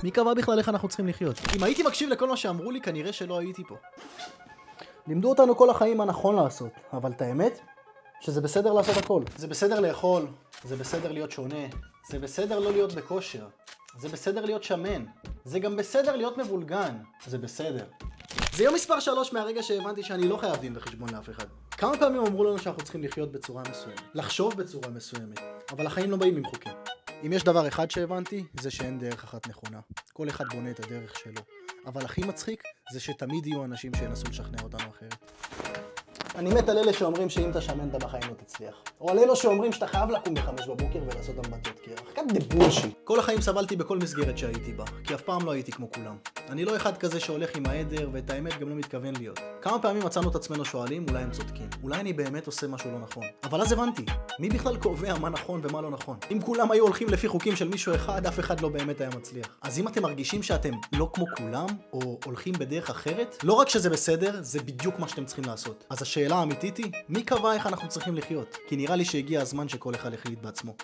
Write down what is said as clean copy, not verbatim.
מי קבע בכלל איך אנחנו צריכים לחיות? אם הייתי מקשיב לכל מה שאמרו לי, כנראה שלא הייתי פה. לימדו אותנו כל החיים מה נכון לעשות, אבל את האמת? שזה בסדר לעשות הכל. זה בסדר לאכול, זה בסדר להיות שונה, זה בסדר לא להיות בכושר, זה בסדר להיות שמן, זה גם בסדר להיות מבולגן, זה בסדר. זה יום מספר 3 מהרגע שהבנתי שאני לא חייב דין וחשבון לאף אחד. כמה פעמים אמרו לנו שאנחנו צריכים לחיות בצורה מסוימת, לחשוב בצורה מסוימת, אבל החיים לא באים עם חוקים. אם יש דבר אחד שהבנתי, זה שאין דרך אחת נכונה. כל אחד בונה את הדרך שלו. אבל הכי מצחיק זה שתמיד יהיו אנשים שינסו לשכנע אותנו אחרת. אני מת על אלה שאומרים שאם אתה שמן אתה בחיים לא תצליח. או על אלו שאומרים שאתה חייב לקום ב5 בבוקר ולעשות אמבטיות קרח. כאן דבושי. כל החיים סבלתי בכל מסגרת שהייתי בה, כי אף פעם לא הייתי כמו כולם. אני לא אחד כזה שהולך עם העדר, ואת האמת גם לא מתכוון להיות. כמה פעמים מצאנו את עצמנו שואלים, אולי הם צודקים. אולי אני באמת עושה משהו לא נכון. אבל אז הבנתי, מי בכלל קובע מה נכון ומה לא נכון? אם כולם היו הולכים לפי חוקים של מישהו אחד, אף אחד לא באמת היה מצליח. אז אם אתם מרגישים שאתם לא כמו כולם, או הולכים בדרך אחרת, לא רק שזה בסדר, זה בדיוק מה שאתם צריכים לעשות. אז השאלה האמיתית היא, מי קבע איך אנחנו צריכים לחיות? כי נראה לי שהגיע הזמן שכל אחד יחליט בעצמו.